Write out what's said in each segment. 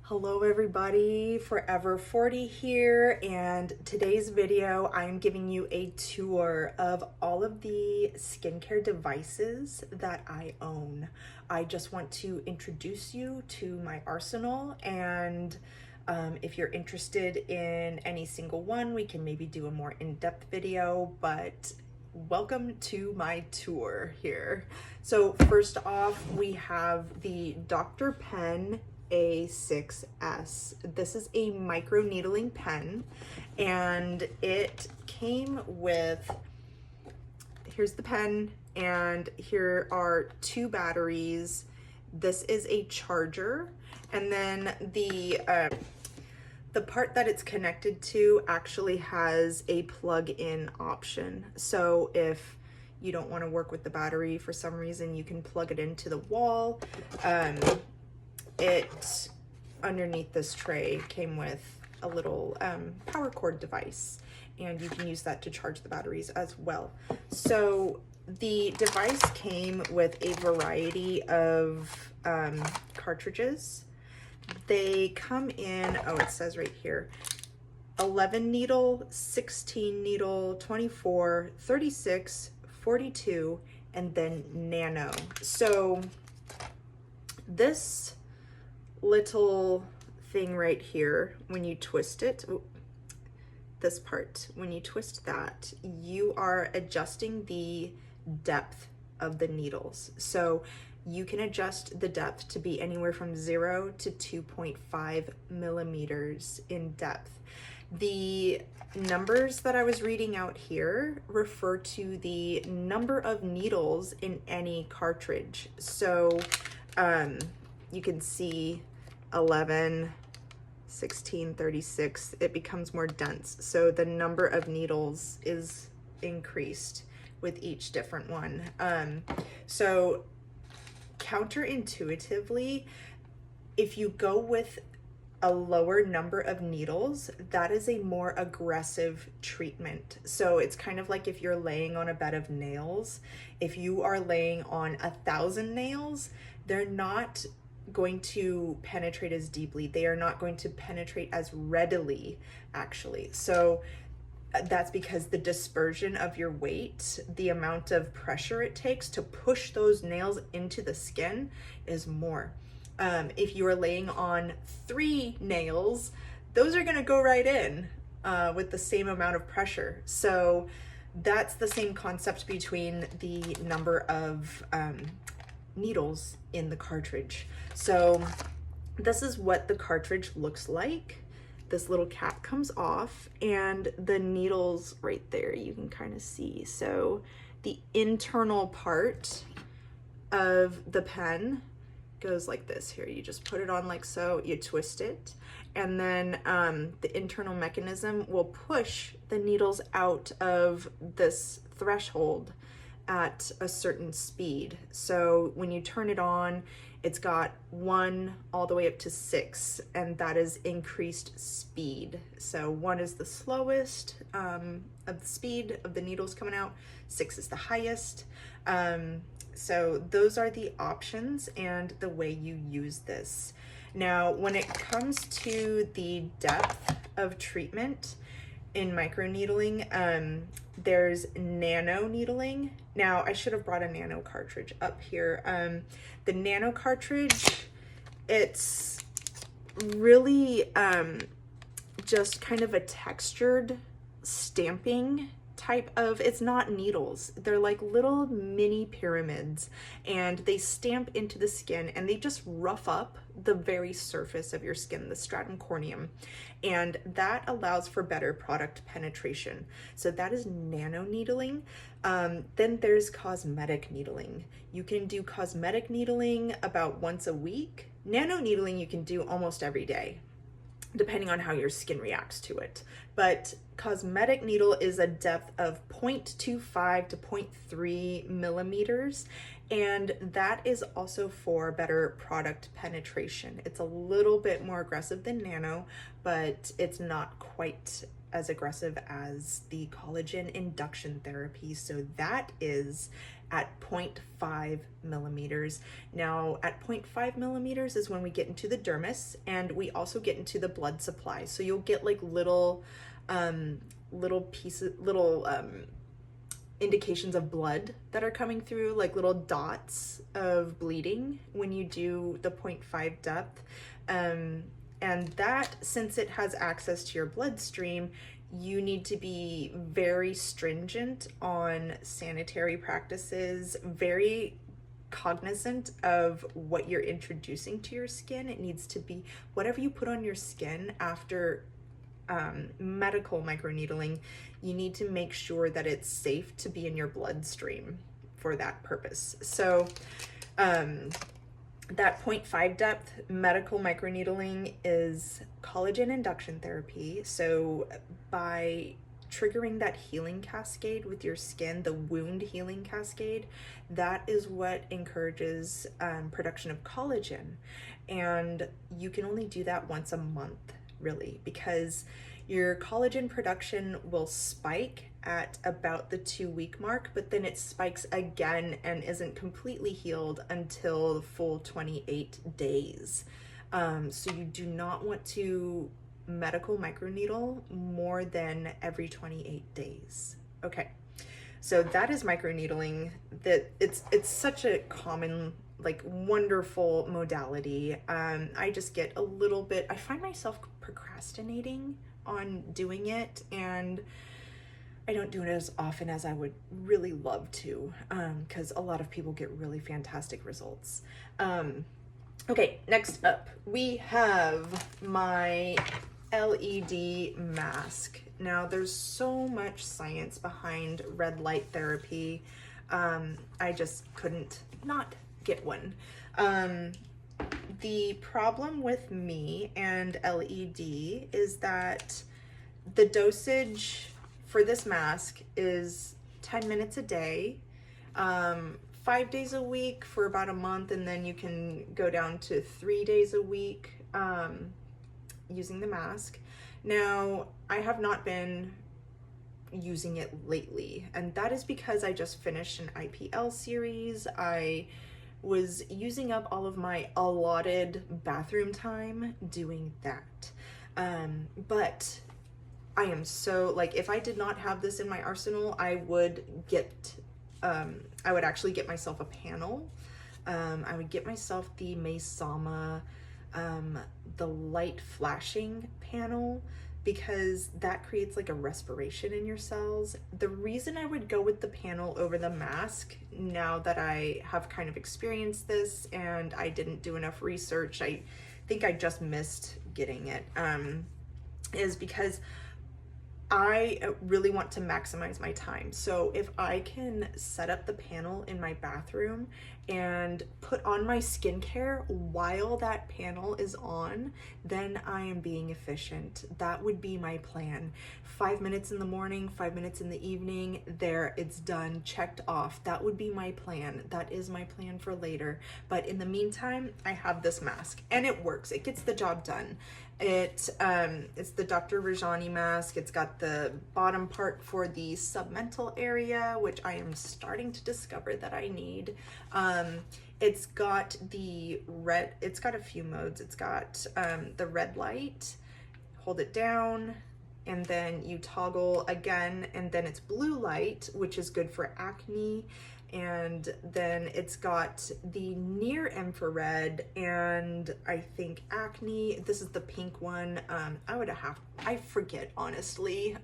Hello everybody, Forever 40 here, and today's video I'm giving you a tour of all of the skincare devices that I own. I just want to introduce you to my arsenal, and if you're interested in any single one, we can maybe do a more in-depth video, but welcome to my tour here. So first off, we have the Dr. Pen A6S. This is a microneedling pen, and it came with, here's the pen, and here are two batteries. This is a charger, and then the part that it's connected to actually has a plug-in option. So if you don't want to work with the battery for some reason, you can plug it into the wall. It, underneath this tray, came with a little power cord device, and you can use that to charge the batteries as well. So the device came with a variety of cartridges. They come in, oh, it says right here, 11 needle, 16 needle, 24, 36, 42, and then nano. So this little thing right here, when you twist it, this part, when you twist that, you are adjusting the depth of the needles. So you can adjust the depth to be anywhere from 0 to 2.5 millimeters in depth. The numbers that I was reading out here refer to the number of needles in any cartridge. So you can see 11, 16, 36, it becomes more dense. So the number of needles is increased with each different one. So counterintuitively, if you go with a lower number of needles, that is a more aggressive treatment. So it's kind of like if you're laying on a bed of nails. If you are laying on 1,000 nails, they're not going to penetrate as deeply. They are not going to penetrate as readily, actually. So that's because the dispersion of your weight, the amount of pressure it takes to push those nails into the skin is more. If you are laying on 3 nails, those are gonna go right in with the same amount of pressure. So that's the same concept between the number of needles in the cartridge. So this is what the cartridge looks like. This little cap comes off, and the needles right there you can kind of see. So the internal part of the pen goes like this. Here, you just put it on like so, you twist it, and then the internal mechanism will push the needles out of this threshold at a certain speed. So when you turn it on, it's got 1 all the way up to 6, and that is increased speed. So 1 is the slowest of the speed of the needles coming out, 6 is the highest. So those are the options and the way you use this. Now, when it comes to the depth of treatment in microneedling, there's nano needling. Now, I should have brought a nano cartridge up here. The nano cartridge, it's really just kind of a textured stamping type of, it's not needles. They're like little mini pyramids, and they stamp into the skin, and they just rough up the very surface of your skin, the stratum corneum, and that allows for better product penetration. So that is nano needling. Then there's cosmetic needling. You can do cosmetic needling about once a week. Nano needling you can do almost every day, depending on how your skin reacts to it. But cosmetic needle is a depth of 0.25 to 0.3 millimeters, and that is also for better product penetration. It's a little bit more aggressive than nano, but it's not quite as aggressive as the collagen induction therapy. So that is at 0.5 millimeters. Now at 0.5 millimeters is when we get into the dermis, and we also get into the blood supply. So you'll get like little indications of blood that are coming through, like little dots of bleeding when you do the 0.5 depth. And that, since it has access to your bloodstream, you need to be very stringent on sanitary practices, very cognizant of what you're introducing to your skin. It needs to be whatever you put on your skin after medical microneedling, you need to make sure that it's safe to be in your bloodstream for that purpose. So that 0.5 depth medical microneedling is collagen induction therapy. So by triggering that healing cascade with your skin, the wound healing cascade, that is what encourages production of collagen. And you can only do that once a month, really, because your collagen production will spike at about the 2-week mark, but then it spikes again and isn't completely healed until the full 28 days. So you do not want to medical microneedle more than every 28 days. Okay, so that is microneedling. That it's such a common, like, wonderful modality. I just get a little bit, I find myself procrastinating on doing it, and I don't do it as often as I would really love to, because a lot of people get really fantastic results. Okay, next up, we have my LED mask. Now, there's so much science behind red light therapy. I just couldn't not get one. The problem with me and LED is that the dosage for this mask is 10 minutes a day, 5 days a week for about a month, and then you can go down to 3 days a week using the mask. Now, I have not been using it lately, and that is because I just finished an IPL series. I was using up all of my allotted bathroom time doing that. But I am so, like, if I did not have this in my arsenal, I would actually get myself a panel. I would get myself the Maysama, the light flashing panel, because that creates like a respiration in your cells. The reason I would go with the panel over the mask, now that I have kind of experienced this and I didn't do enough research, I think I just missed getting it, is because I really want to maximize my time. So if I can set up the panel in my bathroom and put on my skincare while that panel is on, then I am being efficient. That would be my plan. 5 minutes in the morning, 5 minutes in the evening, there, it's done, checked off. That would be my plan. That is my plan for later. But in the meantime, I have this mask and it works. It gets the job done. It's the Dr. Rajani mask. It's got the bottom part for the submental area, which I am starting to discover that I need. It's got the red, it's got a few modes. It's got the red light, hold it down, and then you toggle again, and then it's blue light, which is good for acne. And then it's got the near infrared and I think acne. This is the pink one. I forget honestly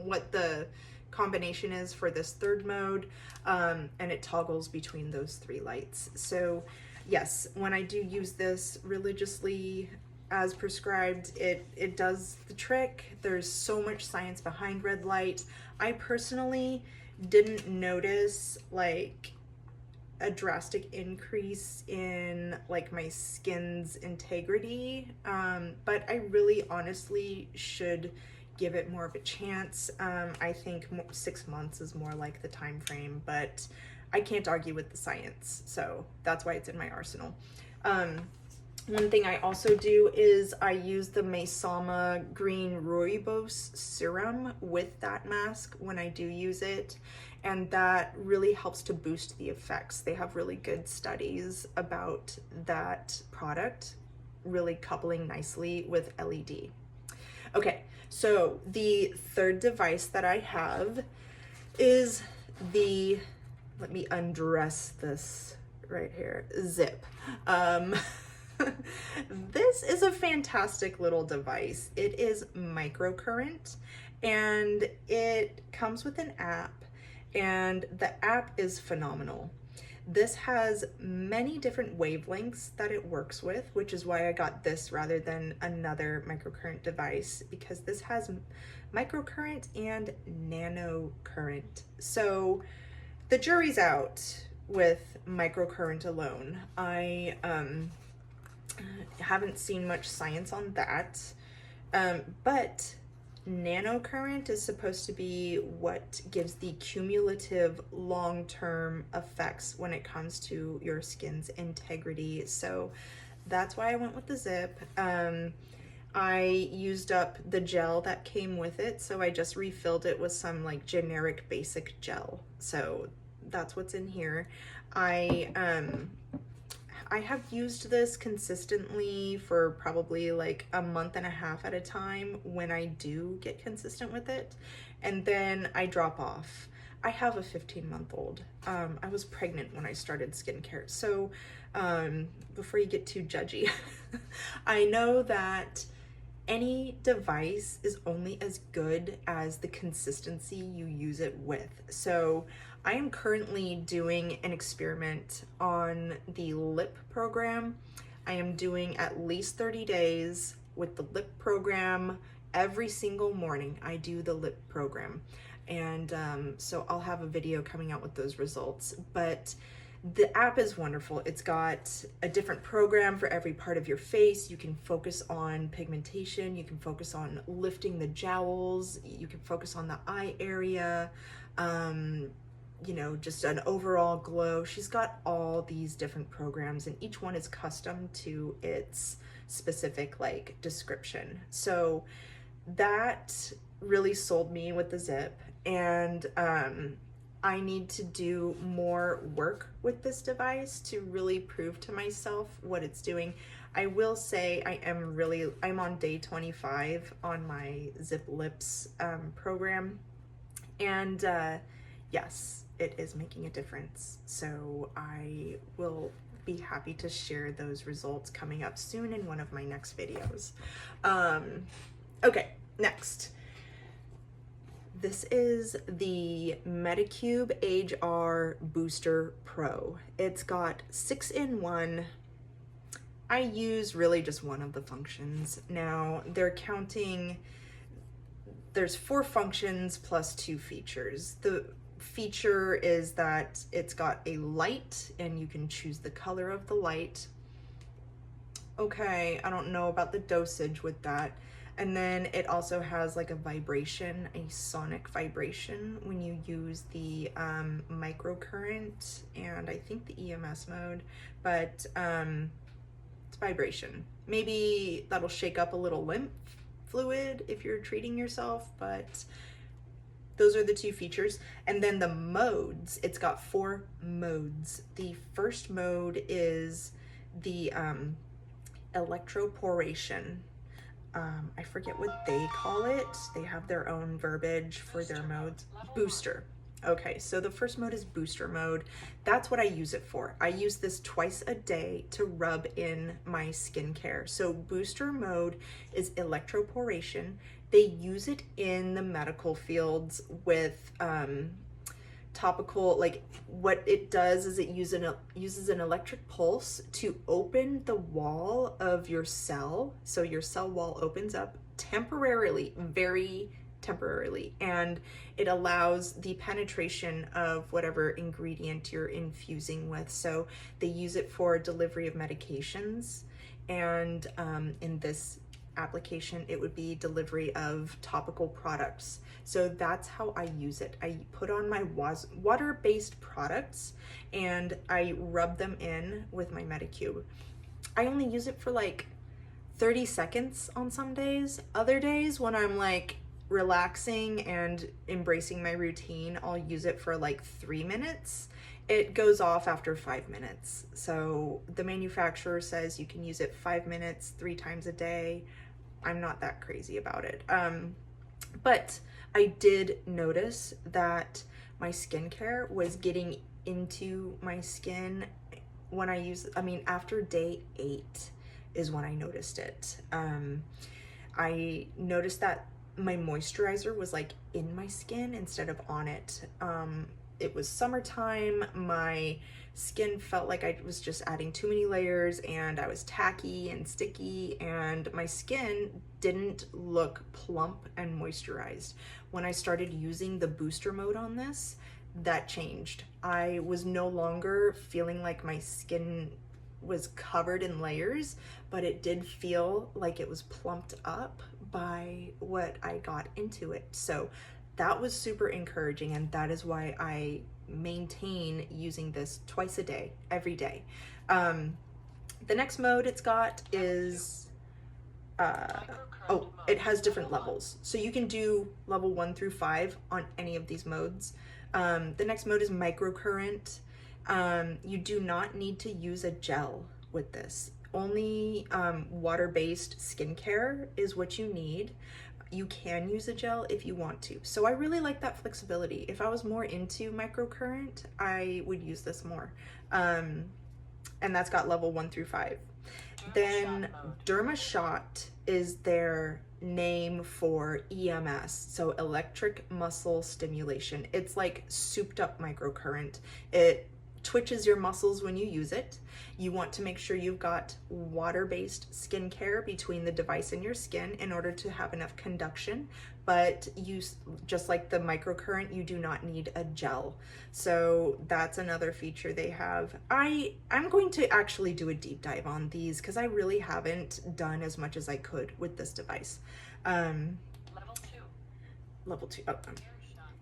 what the combination is for this third mode, and it toggles between those 3 lights. So yes, when I do use this religiously as prescribed, it does the trick. There's so much science behind red light. I personally didn't notice like a drastic increase in like my skin's integrity, but I really honestly should give it more of a chance. I think 6 months is more like the time frame, but I can't argue with the science, so that's why it's in my arsenal. One thing I also do is I use the Maysama Green Rooibos serum with that mask when I do use it, and that really helps to boost the effects. They have really good studies about that product really coupling nicely with LED. Okay, so the third device that I have is the, let me undress this right here, Ziip. This is a fantastic little device. It is microcurrent, and it comes with an app, and the app is phenomenal. This has many different wavelengths that it works with, which is why I got this rather than another microcurrent device, because this has microcurrent and nanocurrent. So the jury's out with microcurrent alone. I haven't seen much science on that, but nanocurrent is supposed to be what gives the cumulative long-term effects when it comes to your skin's integrity. So that's why I went with the Ziip. I used up the gel that came with it, so I just refilled it with some like generic basic gel. So that's what's in here. I have used this consistently for probably like a month and a half at a time when I do get consistent with it, and then I drop off. I have a 15-month-old. I was pregnant when I started skincare, so before you get too judgy, I know that any device is only as good as the consistency you use it with. So I am currently doing an experiment on the lip program. I am doing at least 30 days with the lip program. Every single morning I do the lip program, and so I'll have a video coming out with those results. But the app is wonderful. It's got a different program for every part of your face. You can focus on pigmentation, you can focus on lifting the jowls, you can focus on the eye area, you know, just an overall glow. She's got all these different programs, and each one is custom to its specific like description. So that really sold me with the Ziip, and I need to do more work with this device to really prove to myself what it's doing. I will say I'm on day 25 on my Ziip Lips program, and yes, it is making a difference. So I will be happy to share those results coming up soon in one of my next videos. Okay, next. This is the Medicube Age R Booster Pro. It's got 6-in-1. I use really just one of the functions. Now they're counting, there's 4 functions plus 2 features. The feature is that it's got a light and you can choose the color of the light. Okay, I don't know about the dosage with that. And then it also has like a vibration, a sonic vibration when you use the microcurrent and I think the EMS mode, but it's vibration. Maybe that'll shake up a little lymph fluid if you're treating yourself, but those are the 2 features. And then the modes, it's got 4 modes. The first mode is the electroporation. I forget what they call it. They have their own verbiage for their modes. Booster. Okay, so the first mode is booster mode. That's what I use it for. I use this twice a day to rub in my skincare. So booster mode is electroporation. They use it in the medical fields with topical, like what it does is it uses an electric pulse to open the wall of your cell. So your cell wall opens up temporarily, very temporarily, and it allows the penetration of whatever ingredient you're infusing with. So they use it for delivery of medications, and in this application it would be delivery of topical products. So that's how I use it. I put on my water-based products and I rub them in with my Medicube. I only use it for like 30 seconds on some days. Other days when I'm like relaxing and embracing my routine, I'll use it for like 3 minutes. It goes off after 5 minutes. So the manufacturer says you can use it 5 minutes, 3 times a day. I'm not that crazy about it. But I did notice that my skincare was getting into my skin when after day 8 is when I noticed it. I noticed that my moisturizer was like in my skin instead of on it. It was summertime. My skin felt like I was just adding too many layers, and I was tacky and sticky, and my skin didn't look plump and moisturized. When I started using the booster mode on this, that changed. I was no longer feeling like my skin was covered in layers, but it did feel like it was plumped up by what I got into it. So that was super encouraging, and that is why I maintain using this twice a day, every day. The next mode it's got is, it has different levels. So you can do level 1 through 5 on any of these modes. The next mode is microcurrent. You do not need to use a gel with this. Only water-based skincare is what you need. You can use a gel if you want to. So I really like that flexibility. If I was more into microcurrent, I would use this more. And that's got level 1 through 5. Then Derma Shot is their name for EMS, so electric muscle stimulation. It's like souped up microcurrent. It twitches your muscles when you use it. You want to make sure you've got water-based skincare between the device and your skin in order to have enough conduction, but just like the microcurrent, you do not need a gel. So that's another feature they have. I'm going to actually do a deep dive on these because I really haven't done as much as I could with this device. Level 2. Oh,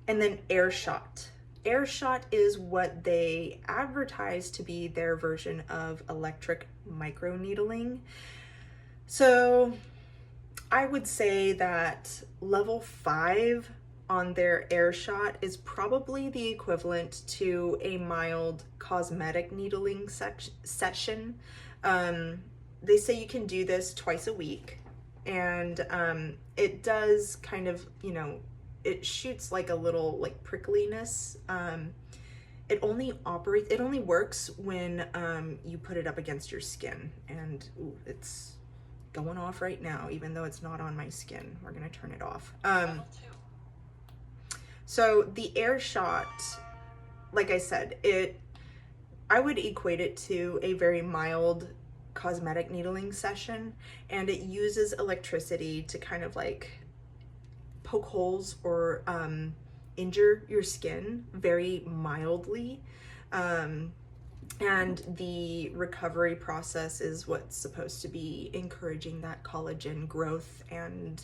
and then AirShot. AirShot is what they advertise to be their version of electric microneedling. So I would say that level 5 on their AirShot is probably the equivalent to a mild cosmetic needling session. They say you can do this twice a week, and it does kind of, it shoots like a little like prickliness. It only works when you put it up against your skin, and ooh, it's going off right now, even though it's not on my skin. We're gonna turn it off. So the AirShot, like I said, I would equate it to a very mild cosmetic needling session, and it uses electricity to kind of like poke holes or injure your skin very mildly. And the recovery process is what's supposed to be encouraging that collagen growth and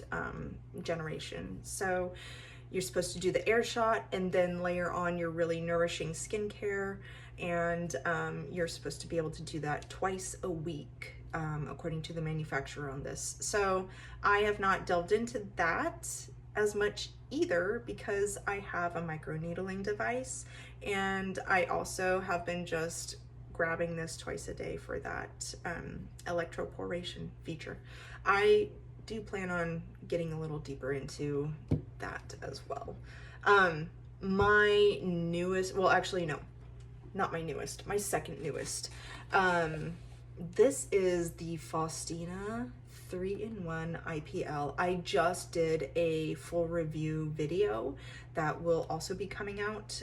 generation. So you're supposed to do the AirShot and then layer on your really nourishing skincare, and you're supposed to be able to do that twice a week, according to the manufacturer on this. So I have not delved into that as much either because I have a microneedling device, and I also have been just grabbing this twice a day for that electroporation feature. I do plan on getting a little deeper into that as well. My newest, well actually no, not my newest, my second newest. This is the Faustina 3-in-1 IPL. I just did a full review video that will also be coming out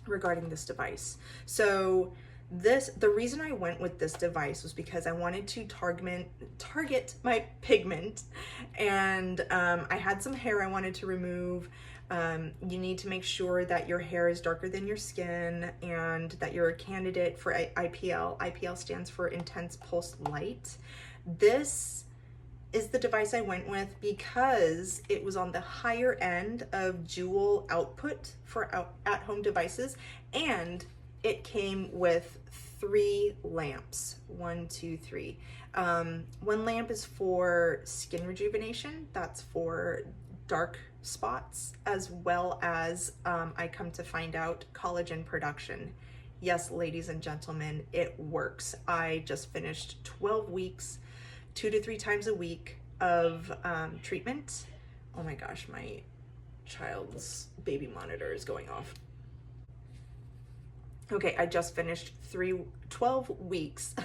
regarding this device. So the reason I went with this device was because I wanted to target my pigment, and I had some hair I wanted to remove. You need to make sure that your hair is darker than your skin and that you're a candidate for IPL. IPL stands for intense pulse light. This is the device I went with because it was on the higher end of Joule output for at-home devices, and it came with 3 lamps. 1, 2, 3. One lamp is for skin rejuvenation. That's for dark spots, as well as I come to find out collagen production. Yes, ladies and gentlemen, it works. I just finished 12 weeks, 2 to 3 times a week of treatment. Oh my gosh, my child's baby monitor is going off. Okay, I just finished 12 weeks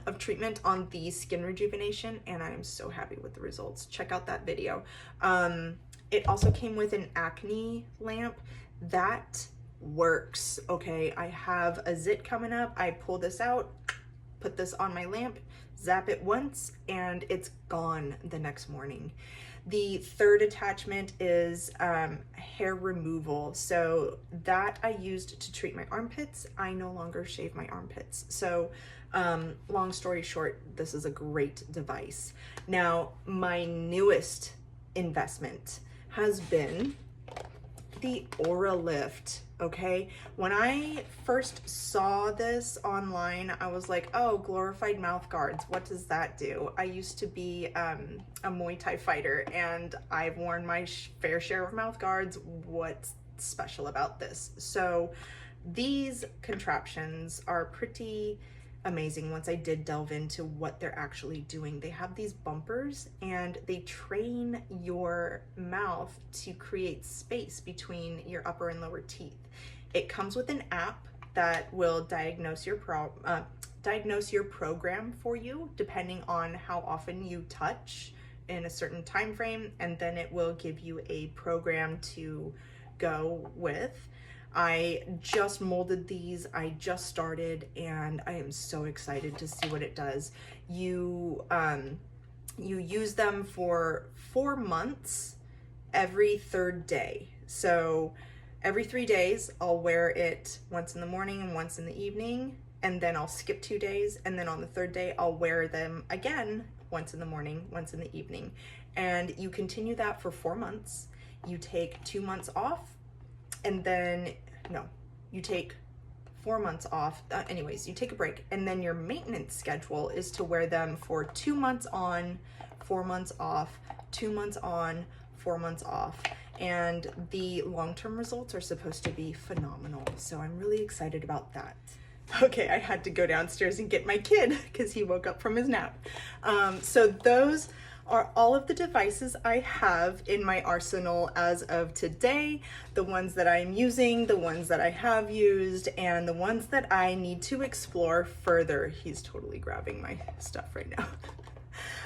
of treatment on the skin rejuvenation, and I am so happy with the results. Check out that video. It also came with an acne lamp that works. Okay, I have a zit coming up. I pull this out, put this on my lamp, zap it once, and it's gone the next morning. The third attachment is hair removal. So that I used to treat my armpits. I no longer shave my armpits. So long story short, this is a great device. Now, my newest investment has been the Oralift. Okay, when I first saw this online, I was like, oh, glorified mouth guards, what does that do? I used to be a Muay Thai fighter, and I've worn my fair share of mouth guards. What's special about this? So these contraptions are pretty amazing once I did delve into what they're actually doing. They have these bumpers, and they train your mouth to create space between your upper and lower teeth. It comes with an app that will diagnose your program for you, depending on how often you touch in a certain time frame, and then it will give you a program to go with. I just molded these, I just started, and I am so excited to see what it does. You use them for 4 months every 3rd day. So every 3 days, I'll wear it once in the morning and once in the evening, and then I'll skip 2 days, and then on the 3rd day, I'll wear them again, once in the morning, once in the evening. And you continue that for 4 months. You take 2 months off, and then, no, you take 4 months off. Anyways, you take a break, and then your maintenance schedule is to wear them for 2 months on, 4 months off, 2 months on, 4 months off. And the long-term results are supposed to be phenomenal. So I'm really excited about that. Okay, I had to go downstairs and get my kid because he woke up from his nap. So those are all of the devices I have in my arsenal as of today, the ones that I'm using, the ones that I have used, and the ones that I need to explore further. He's totally grabbing my stuff right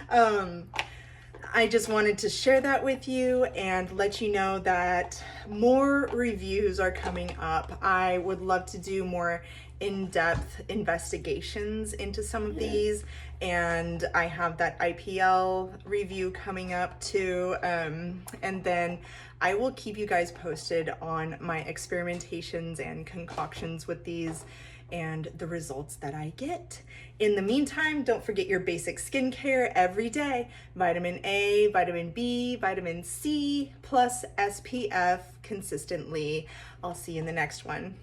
now. I just wanted to share that with you and let you know that more reviews are coming up. I would love to do more in-depth investigations into some of these, and I have that IPL review coming up too, and then I will keep you guys posted on my experimentations and concoctions with these and the results that I get. In the meantime, don't forget your basic skincare every day. Vitamin A, vitamin B, vitamin C, plus SPF consistently. I'll see you in the next one.